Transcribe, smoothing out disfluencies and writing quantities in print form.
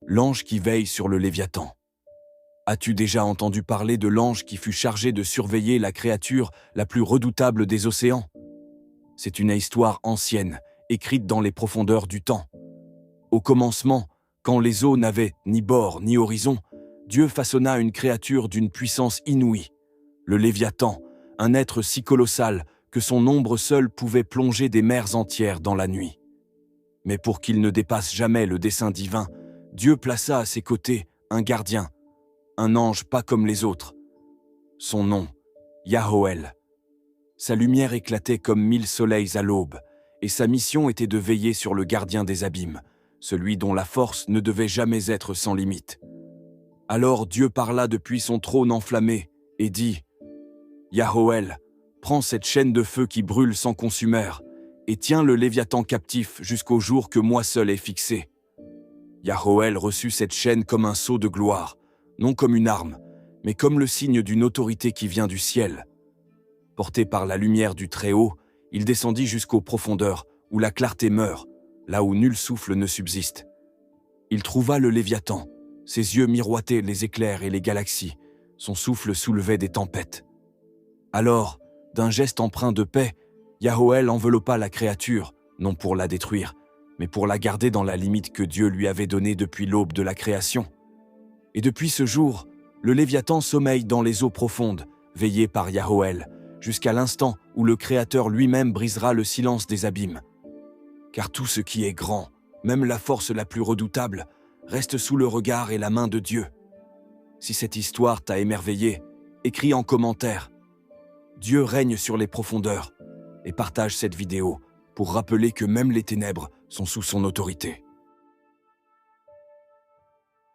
L'ange qui veille sur le Léviathan. As-tu déjà entendu parler de l'ange qui fut chargé de surveiller la créature la plus redoutable des océans? C'est une histoire ancienne, écrite dans les profondeurs du temps. Au commencement, quand les eaux n'avaient ni bord ni horizon, Dieu façonna une créature d'une puissance inouïe, le Léviathan, un être si colossal que son ombre seule pouvait plonger des mers entières dans la nuit. Mais pour qu'il ne dépasse jamais le dessein divin, Dieu plaça à ses côtés un gardien, un ange pas comme les autres. Son nom, Yahoël. Sa lumière éclatait comme 1000 soleils à l'aube, et sa mission était de veiller sur le gardien des abîmes, celui dont la force ne devait jamais être sans limite. Alors Dieu parla depuis son trône enflammé et dit « Yahoël, prends cette chaîne de feu qui brûle sans consumère, et tiens le Léviathan captif jusqu'au jour que moi seul ai fixé. » Yahoël reçut cette chaîne comme un sceau de gloire, non comme une arme, mais comme le signe d'une autorité qui vient du ciel. Porté par la lumière du Très-Haut, il descendit jusqu'aux profondeurs, où la clarté meurt, là où nul souffle ne subsiste. Il trouva le Léviathan, ses yeux miroitaient les éclairs et les galaxies, son souffle soulevait des tempêtes. Alors, d'un geste empreint de paix, Yahoël enveloppa la créature, non pour la détruire, mais pour la garder dans la limite que Dieu lui avait donnée depuis l'aube de la création. Et depuis ce jour, le Léviathan sommeille dans les eaux profondes, veillé par Yahoël, jusqu'à l'instant où le Créateur lui-même brisera le silence des abîmes. Car tout ce qui est grand, même la force la plus redoutable, reste sous le regard et la main de Dieu. Si cette histoire t'a émerveillé, écris en commentaire. Dieu règne sur les profondeurs, et partage cette vidéo pour rappeler que même les ténèbres sont sous son autorité.